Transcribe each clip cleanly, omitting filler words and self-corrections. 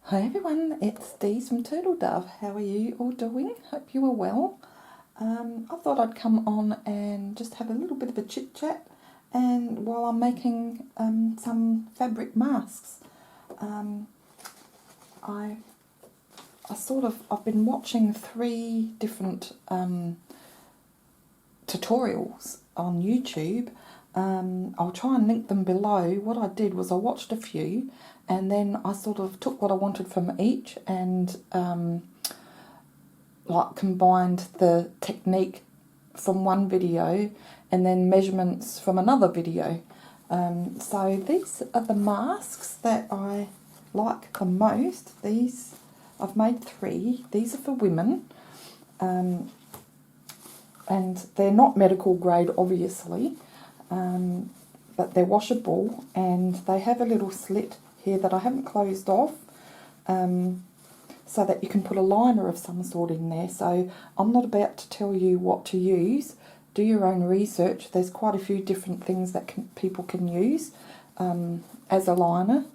Hi everyone, it's Dee from Turtle Dove. How are you all doing? Hope you are well. I thought I'd come on and just have a little bit of a chit chat and while I'm making some fabric masks. I've been watching 3 different tutorials on YouTube. I'll try and link them below. What I did was I watched a few and then I sort of took what I wanted from each and combined the technique from one video and then measurements from another video. So these are the masks that I like the most. I've made 3. These are for women. And they're not medical grade, obviously, but they're washable and they have a little slit here that I haven't closed off, so that you can put a liner of some sort in there. So I'm not about to tell you what to use. Do your own research. There's quite a few different things that people can use as a liner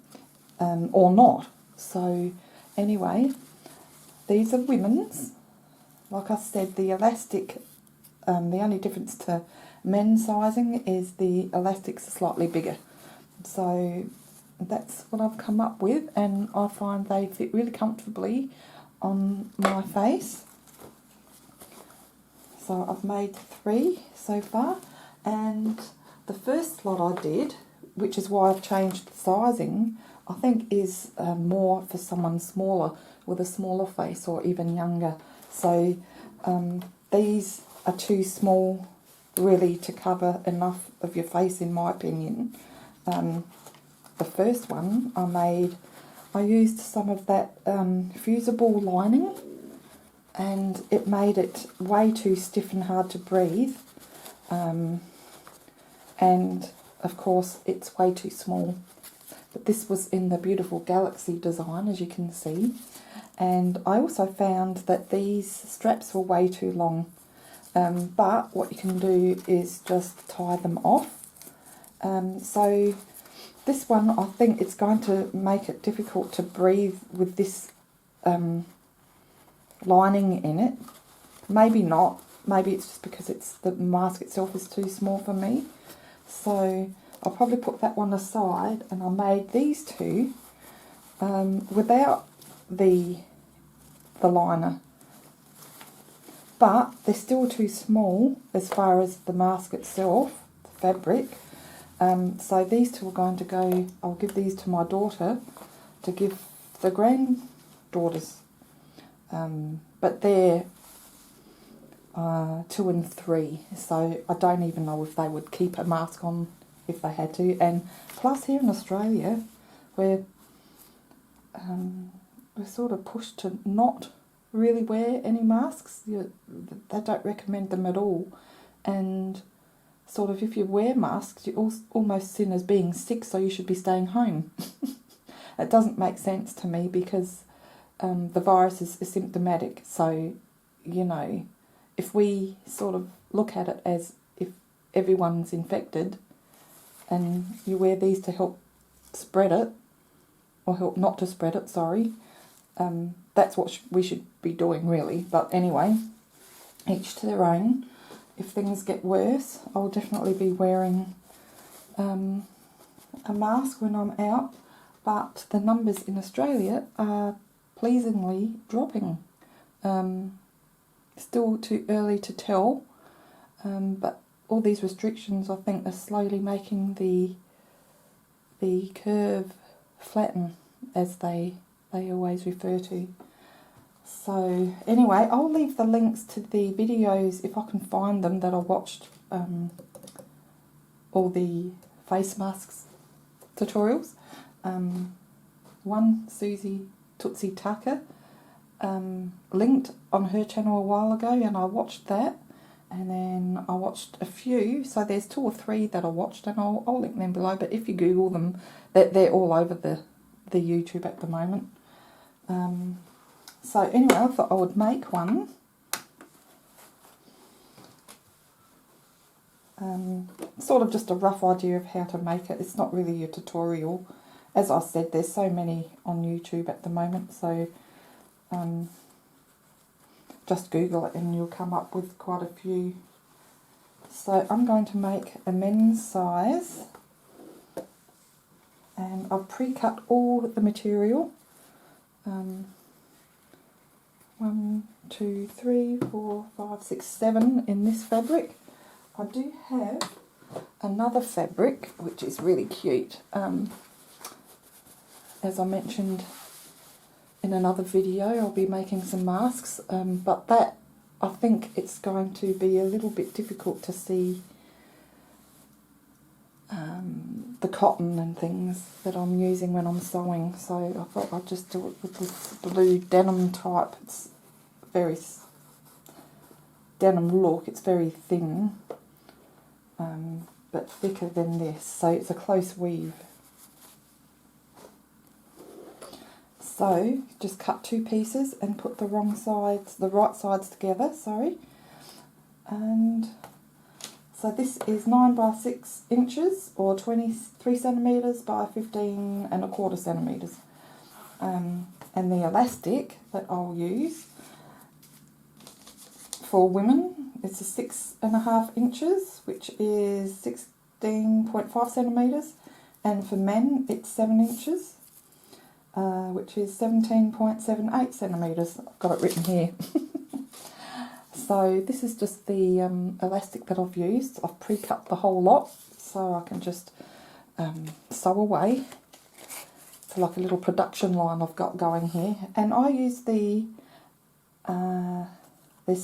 or not. So anyway, these are women's. Like I said, the elastic, the only difference to men's sizing is the elastics are slightly bigger. So that's what I've come up with, and I find they fit really comfortably on my face. So I've made 3 so far, and the first lot I did, which is why I've changed the sizing, I think is more for someone smaller, with a smaller face or even younger. So these are too small really to cover enough of your face, in my opinion. The first one I used some of that fusible lining, and it made it way too stiff and hard to breathe. And of course it's way too small. But this was in the beautiful galaxy design, as you can see. And I also found that these straps were way too long. But what you can do is just tie them off. So this one, I think it's going to make it difficult to breathe with this lining in it. Maybe not. Maybe it's just because the mask itself is too small for me. So I'll probably put that one aside, and I made these 2 without the liner. But they're still too small as far as the mask itself, the fabric. So these 2 are going to go, I'll give these to my daughter to give the granddaughters. But they're 2 and 3, so I don't even know if they would keep a mask on if they had to. And plus here in Australia, we're sort of pushed to not really wear any masks. They don't recommend them at all. And sort of if you wear masks, you're almost seen as being sick, so you should be staying home. It doesn't make sense to me, because the virus is asymptomatic. So, you know, if we sort of look at it as if everyone's infected and you wear these to help spread it, or help not to spread it, sorry, that's what we should be doing, really. But anyway, each to their own. If things get worse, I'll definitely be wearing a mask when I'm out. But the numbers in Australia are pleasingly dropping. Still too early to tell, but all these restrictions, I think, are slowly making the curve flatten, as they always refer to. So anyway, I'll leave the links to the videos, if I can find them, that I watched, all the face masks tutorials. One, Susie Tootsie Tucker, linked on her channel a while ago, and I watched that. And then I watched a few, so there's 2 or 3 that I watched, and I'll link them below. But if you Google them, they're all over the YouTube at the moment. So anyway, I thought I would make one. Sort of just a rough idea of how to make it. It's not really a tutorial. as I said, there's so many on YouTube at the moment, so just Google it and you'll come up with quite a few. So I'm going to make a men's size, and I've pre-cut all the material. 1, 2, 3, 4, 5, 6, 7 in this fabric. I do have another fabric which is really cute. As I mentioned in another video, I'll be making some masks, but that, I think it's going to be a little bit difficult to see the cotton and things that I'm using when I'm sewing, so I thought I'd just do it with this blue denim type. It's very denim look, it's very thin, but thicker than this, so it's a close weave. So just cut 2 pieces and put the right sides together, and so this is 9 by 6 inches or 23 centimetres by 15.25 centimetres. And the elastic that I'll use for women, it's a 6.5 inches, which is 16.5 centimetres, and for men it's 7 inches, which is 17.78 centimetres. I've got it written here. So this is just the elastic that I've used. I've pre-cut the whole lot so I can just sew away. It's like a little production line I've got going here. And I use there's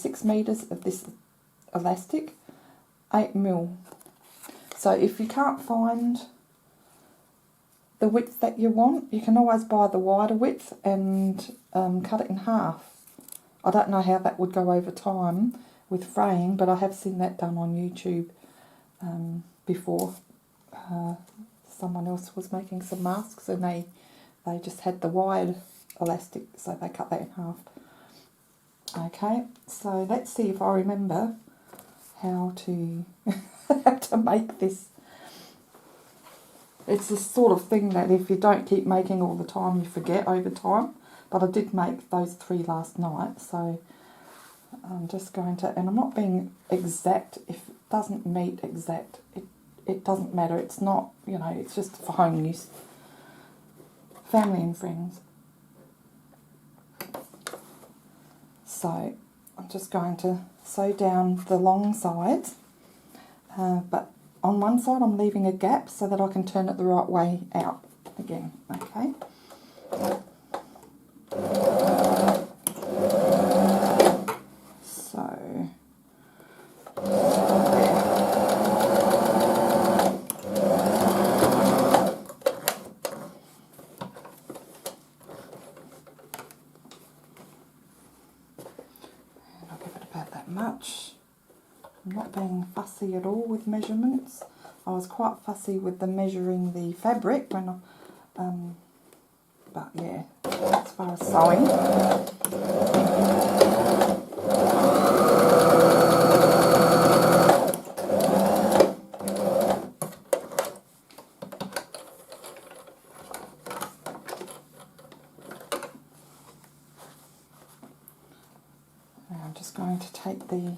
6 metres of this elastic, 8mm. So if you can't find the width that you want, you can always buy the wider width and cut it in half. I don't know how that would go over time with fraying, but I have seen that done on YouTube before. Someone else was making some masks and they just had the wide elastic, so they cut that in half. Okay, so let's see if I remember how to how to make this. It's the sort of thing that if you don't keep making all the time, you forget over time. But I did make those 3 last night, so I'm just going to, and I'm not being exact. If it doesn't meet exact, it doesn't matter. It's not, you know, it's just for home use. Family and friends. So I'm just going to sew down the long sides, but on one side I'm leaving a gap so that I can turn it the right way out again, okay? So, and I'll give it about that much. I'm not being fussy at all with measurements. I was quite fussy with the measuring the fabric when I, but yeah, as far as sewing. Now I'm just going to take the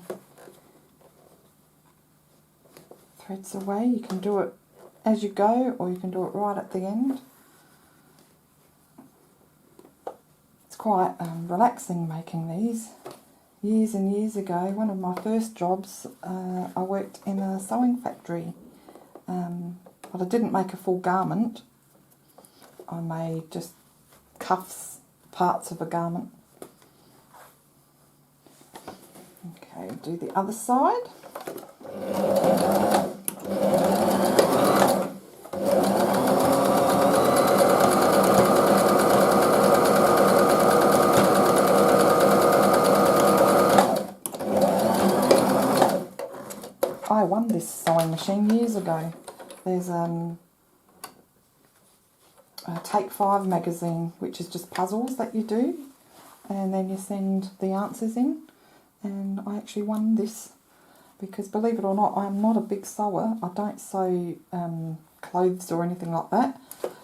threads away. You can do it as you go, or you can do it right at the end. It's quite relaxing making these. Years and years ago, one of my first jobs, I worked in a sewing factory, but I didn't make a full garment. I made just cuffs, parts of a garment. Okay, do the other side. I won this sewing machine years ago. There's a Take 5 magazine, which is just puzzles that you do, and then you send the answers in, and I actually won this because, believe it or not, I am not a big sewer. I don't sew clothes or anything like that,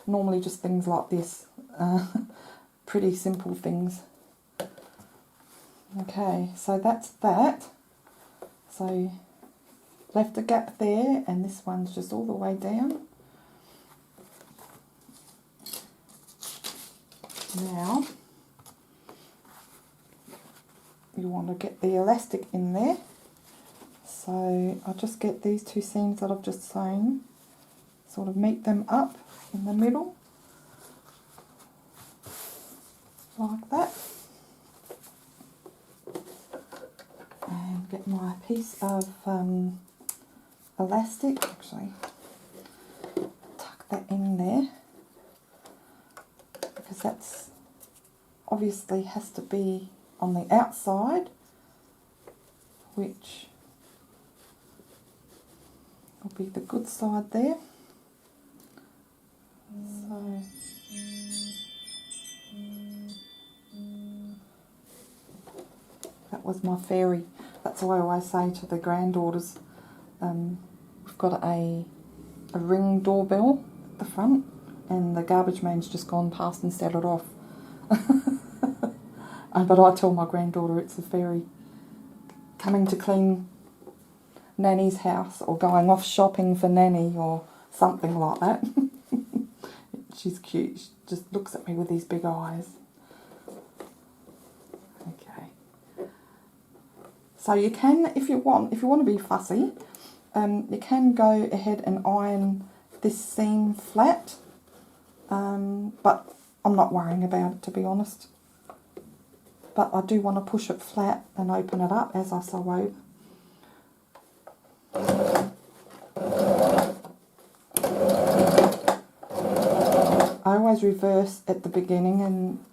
normally just things like this, pretty simple things. Okay, so that's that. So left a gap there, and this one's just all the way down. Now you want to get the elastic in there. So I'll just get these two seams that I've just sewn, sort of meet them up in the middle, like that. And get my piece of elastic, actually tuck that in there, because that's obviously has to be on the outside, which will be the good side there. So that was my fairy. That's what I always say to the granddaughters. We've got a ring doorbell at the front, and the garbage man's just gone past and set it off. But I tell my granddaughter it's a fairy coming to clean Nanny's house, or going off shopping for Nanny, or something like that. She's cute. She just looks at me with these big eyes. Okay. So you can, if you want to be fussy, you can go ahead and iron this seam flat, but I'm not worrying about it, to be honest. But I do want to push it flat and open it up as I sew over. I always reverse at the beginning and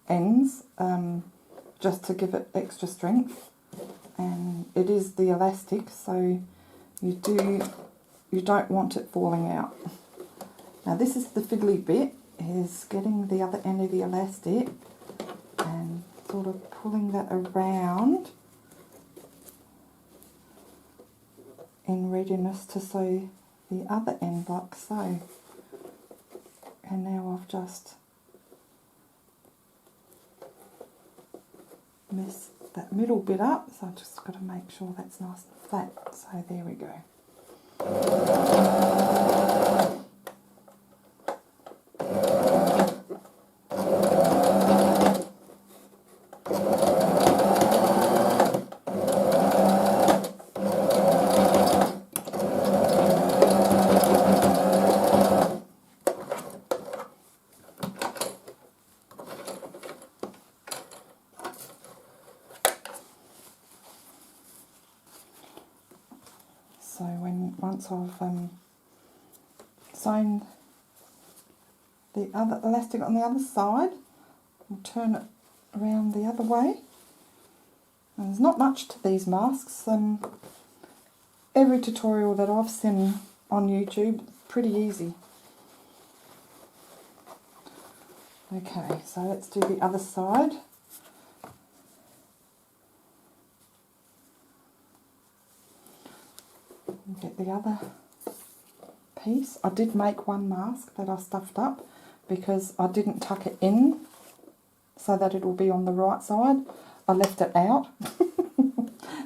ends, just to give it extra strength. And it is the elastic, so you don't want it falling out. Now this is the fiddly bit, is getting the other end of the elastic and sort of pulling that around in readiness to sew the other end like so. And now I've just messed that middle bit up, so I've just got to make sure that's nice and flat. So there we go. So once I've sewn the other elastic on the other side, I'll turn it around the other way. And there's not much to these masks. Every tutorial that I've seen on YouTube, pretty easy. Okay, so let's do the other side. Get the other piece. I did make one mask that I stuffed up because I didn't tuck it in so that it will be on the right side. I left it out,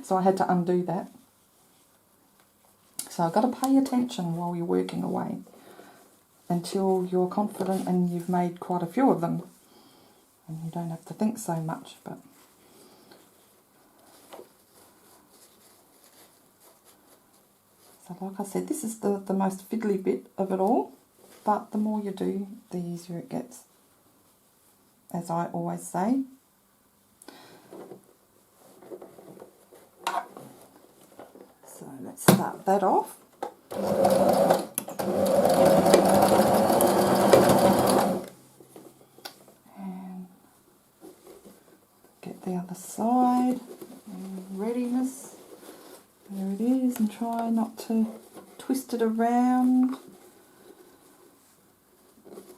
so I had to undo that. So I've got to pay attention while you're working away until you're confident and you've made quite a few of them, and you don't have to think so much. But so like I said, this is the most fiddly bit of it all, but the more you do, the easier it gets, as I always say. So let's start that off. And get the other side in readiness. There it is, and try not to twist it around.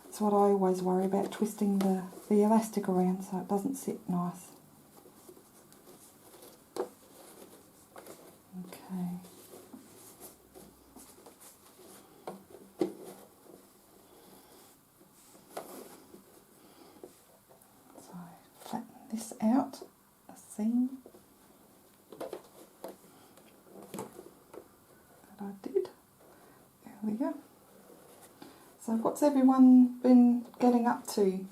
That's what I always worry about, twisting the elastic around so it doesn't sit nice. Okay. this out, a seam that I did. There we go. So what's everyone been getting up to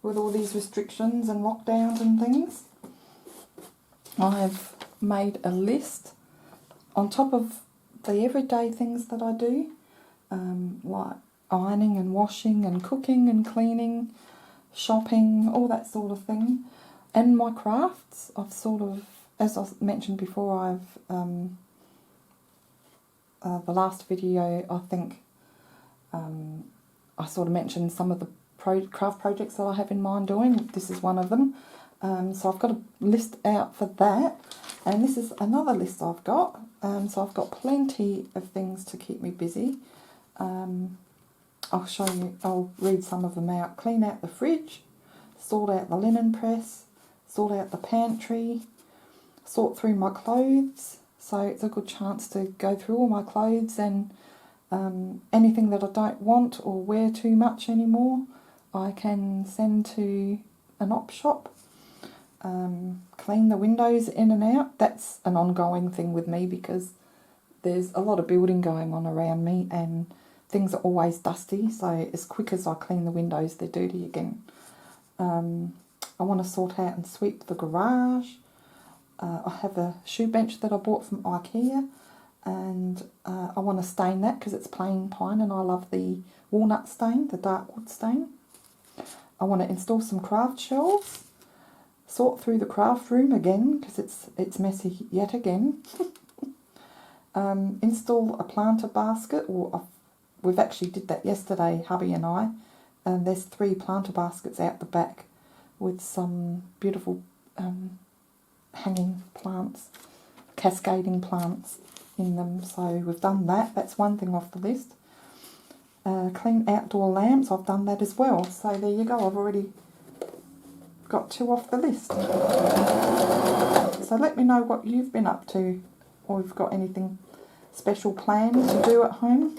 with all these restrictions and lockdowns and things? I've made a list on top of the everyday things that I do, like ironing and washing and cooking and cleaning, shopping, all that sort of thing. And my crafts, I've sort of, as I mentioned before, I've, the last video, I think, I sort of mentioned some of the craft projects that I have in mind doing. This is one of them. So I've got a list out for that. And this is another list I've got. So I've got plenty of things to keep me busy. I'll show you, I'll read some of them out. Clean out the fridge, sort out the linen press, sort out the pantry, sort through my clothes. So it's a good chance to go through all my clothes and anything that I don't want or wear too much anymore, I can send to an op shop. Clean the windows in and out. That's an ongoing thing with me because there's a lot of building going on around me and things are always dusty, so as quick as I clean the windows, they're dirty again. I want to sort out and sweep the garage. I have a shoe bench that I bought from IKEA, and I want to stain that because it's plain pine and I love the walnut stain, the dark wood stain. I want to install some craft shelves, sort through the craft room again because it's messy yet again. Install a planter basket, or we've actually did that yesterday, hubby and I, and there's 3 planter baskets out the back with some beautiful hanging plants, cascading plants in them. So we've done that. That's one thing off the list. Clean outdoor lamps, I've done that as well. So there you go, I've already got 2 off the list. So let me know what you've been up to, or if you've got anything special planned to do at home.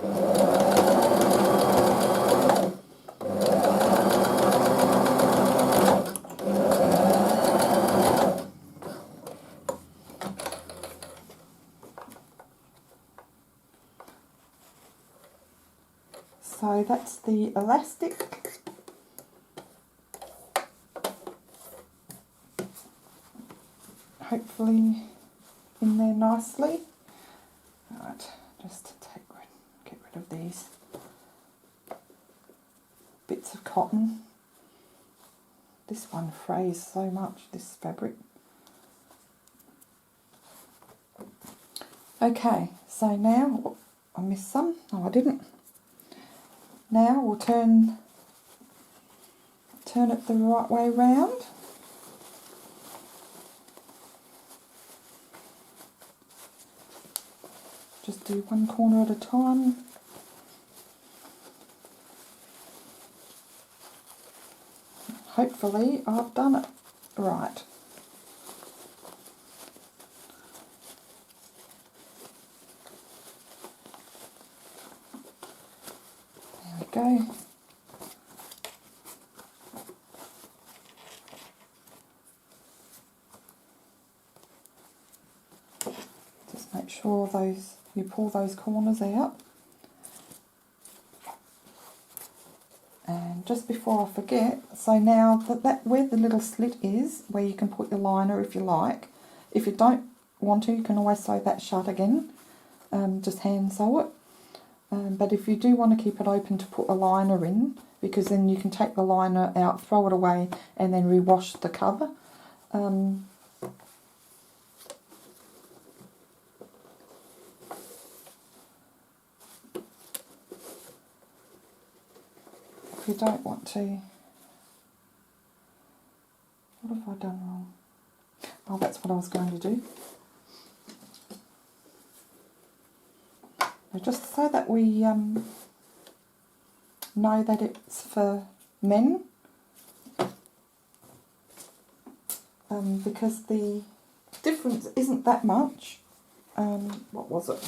So that's the elastic. Hopefully in there nicely. Right, just get rid of these bits of cotton. This one frays so much, this fabric. Okay, so now, I missed some. No, I didn't. Now we'll turn it the right way round. Just do one corner at a time. Hopefully I've done it right. There we go. Just make sure you pull those corners out. And just before I forget, so now that where the little slit is, where you can put your liner if you like, if you don't want to, you can always sew that shut again, just hand sew it. But if you do want to keep it open to put a liner in, because then you can take the liner out, throw it away, and then rewash the cover. If you don't want to, what have I done wrong? Oh, that's what I was going to do. Just so that we know that it's for men, because the difference isn't that much. What was it?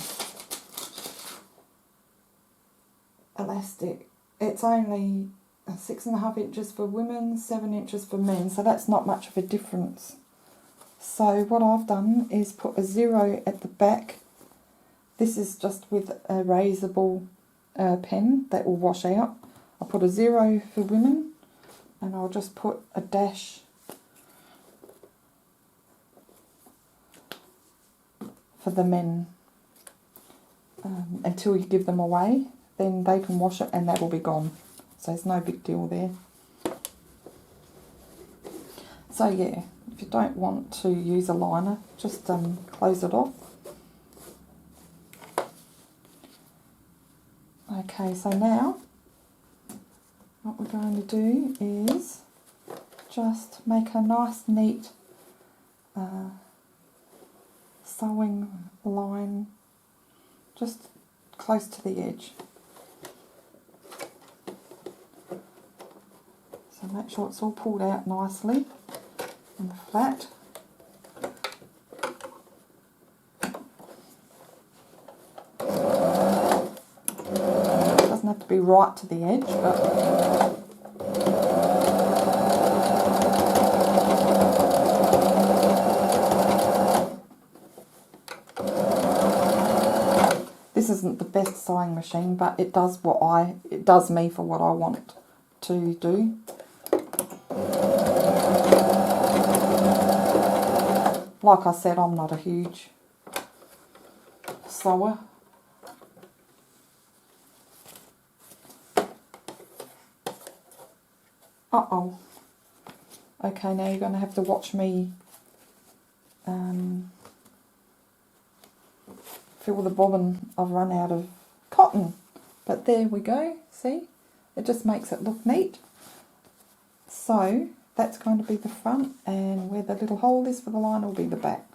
Elastic. It's only 6.5 inches for women, 7 inches for men, so that's not much of a difference. So what I've done is put a 0 at the back. This is just with a erasable pen that will wash out. I'll put a 0 for women, and I'll just put a dash for the men until you give them away. Then they can wash it and that will be gone. So it's no big deal there. So yeah, if you don't want to use a liner, just close it off. Okay, so now what we're going to do is just make a nice neat sewing line just close to the edge. So make sure it's all pulled out nicely and flat. It doesn't have to be right to the edge, but this isn't the best sewing machine, but it does me for what I want to do. Like I said, I'm not a huge sewer. Uh-oh. Okay, now you're going to have to watch me fill the bobbin. I've run out of cotton. But there we go, see? It just makes it look neat. So that's going to be the front, and where the little hole is for the line will be the back.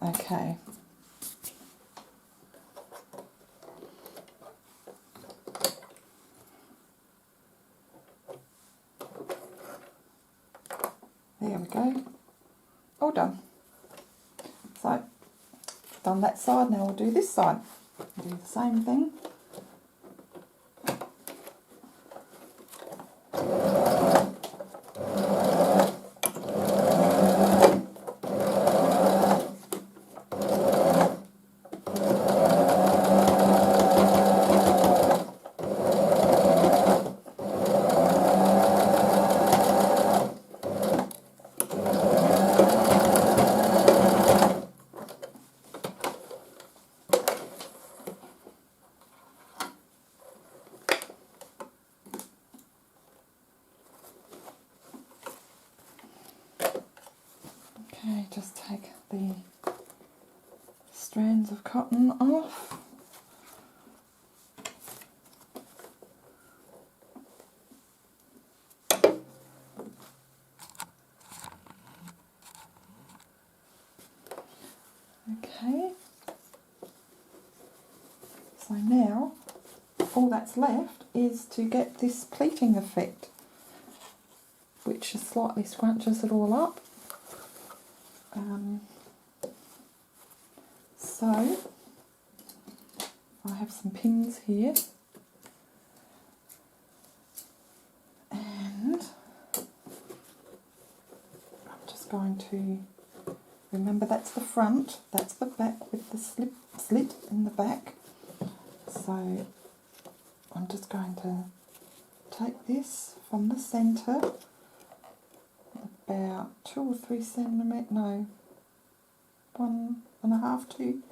Okay. There we go. All done. So, done that side, now we'll do this side. Do the same thing. Okay, just take the strands of cotton off. Okay, so now all that's left is to get this pleating effect, which slightly scrunches it all up. So I have some pins here, and I'm just going to remember that's the front, that's the back with the slit in the back. So I'm just going to take this from the centre, about 2 or 3 centimetres, no, 1.5, 2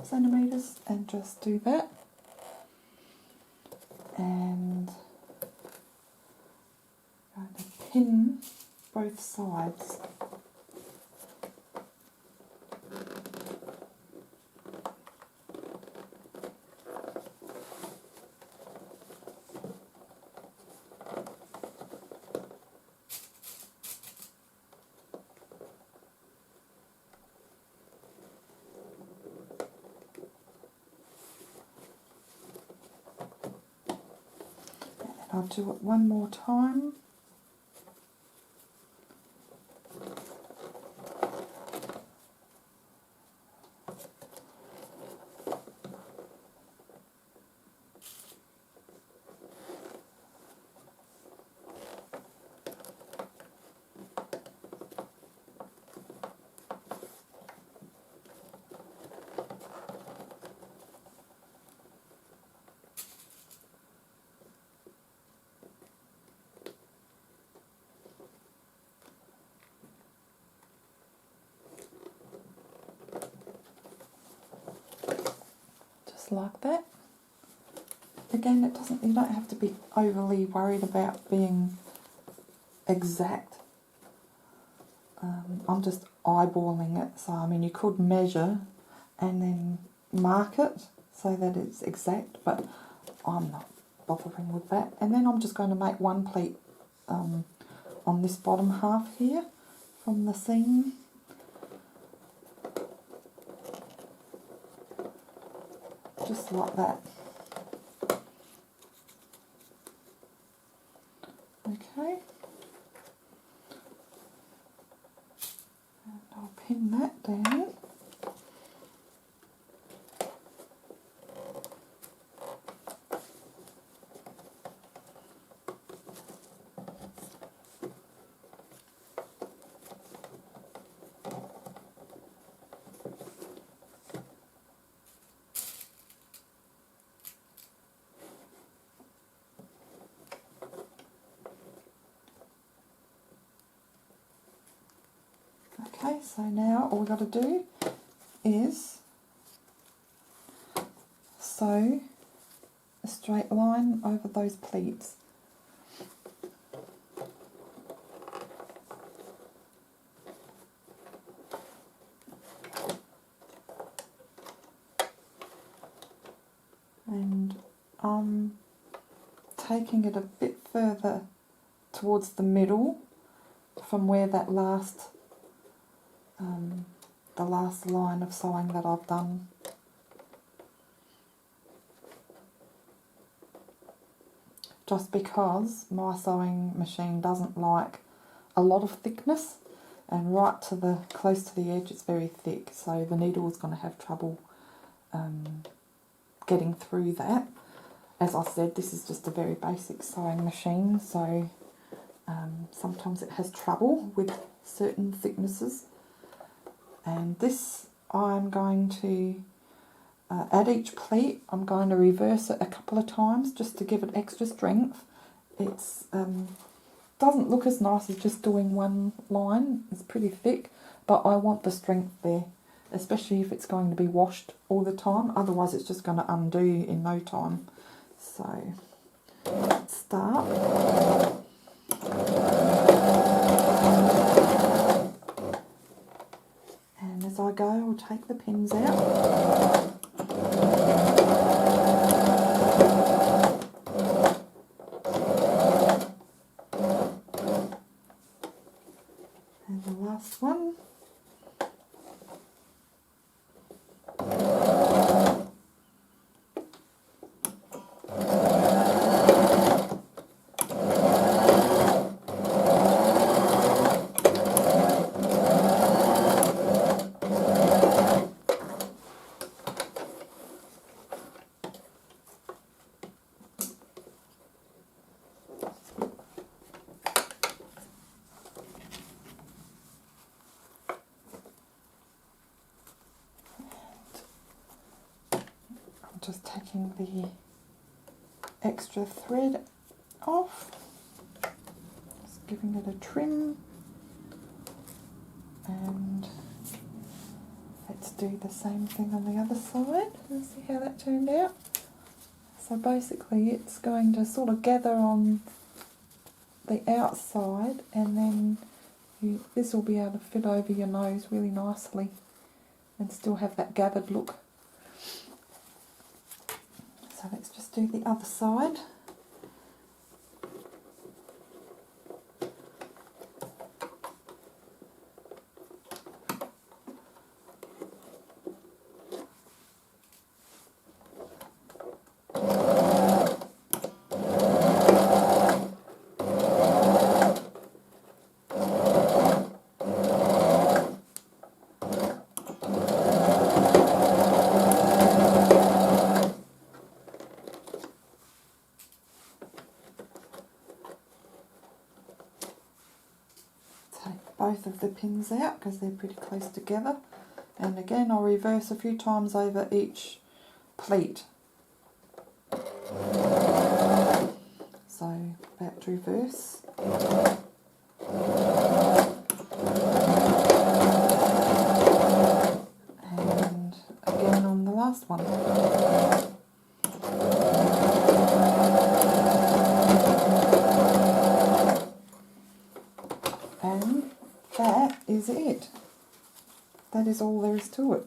centimetres, and just do that. And I'm going to pin both sides. I'll do it one more time. just like that. Again, you don't have to be overly worried about being exact. I'm just eyeballing it, so I mean you could measure and then mark it so that it's exact, but I'm not bothering with that. And then I'm just going to make one pleat on this bottom half here from the seam. Just like that. Okay. And I'll pin that down. Okay, so now all we've got to do is sew a straight line over those pleats. And I'm taking it a bit further towards the middle from where that last the last line of sewing that I've done. Just because my sewing machine doesn't like a lot of thickness, and right to the close to the edge it's very thick, so the needle is going to have trouble getting through that. As I said, this is just a very basic sewing machine, so sometimes it has trouble with certain thicknesses. And this I'm going to, at each pleat, I'm going to reverse it a couple of times just to give it extra strength. It's doesn't look as nice as just doing one line. It's pretty thick, but I want the strength there, especially if it's going to be washed all the time. Otherwise it's just going to undo in no time. So let's start. And as I go, I'll take the pins out. And the last one. Just taking the extra thread off, just giving it a trim, and let's do the same thing on the other side and see how that turned out. So basically it's going to sort of gather on the outside, and then this will be able to fit over your nose really nicely and still have that gathered look. So let's just do the other side. Both of the pins out because they're pretty close together, and again I'll reverse a few times over each pleat. So back to reverse, and again on the last last one. And that is it. That is all there is to it.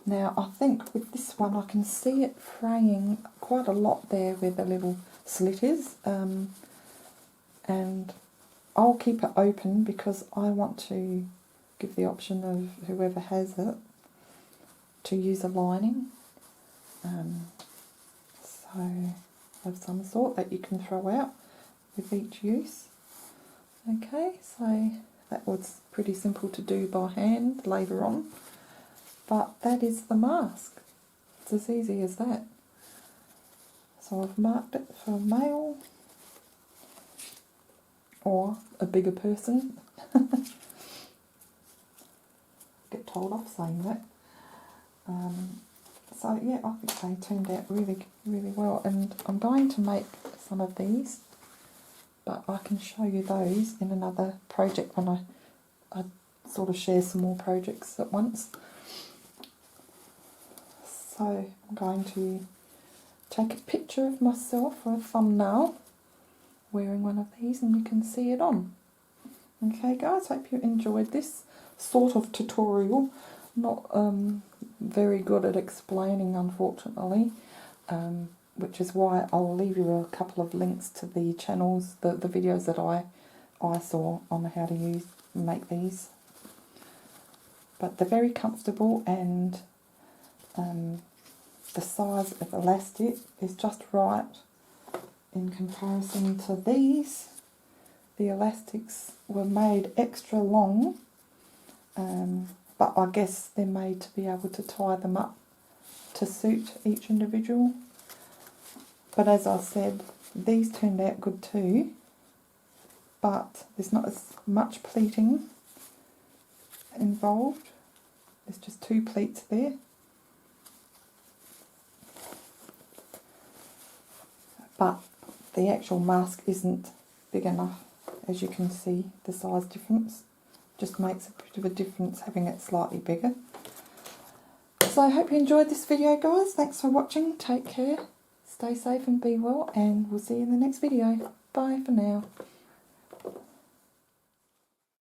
Now I think with this one I can see it fraying quite a lot there where the little slit is, and I'll keep it open because I want to give the option of whoever has it to use a lining, so of some sort that you can throw out with each use. Okay, so that was pretty simple to do by hand later on, but that is the mask. It's as easy as that. So I've marked it for a male or a bigger person. Get told off saying that. So yeah, I think they turned out really, really well, and I'm going to make some of these, but I can show you those in another project when I sort of share some more projects at once. So I'm going to take a picture of myself for a thumbnail wearing one of these, and you can see it on. Okay guys, hope you enjoyed this sort of tutorial. Not very good at explaining, unfortunately, which is why I'll leave you a couple of links to the channels, the videos that I saw on how to make these. But they're very comfortable, and the size of elastic is just right in comparison to these. The elastics were made extra long, but I guess they're made to be able to tie them up to suit each individual. But as I said, these turned out good too, but there's not as much pleating involved. There's just 2 pleats there. But the actual mask isn't big enough. As you can see, the size difference just makes a bit of a difference having it slightly bigger. So I hope you enjoyed this video, guys. Thanks for watching. Take care, stay safe and be well, and we'll see you in the next video. Bye for now.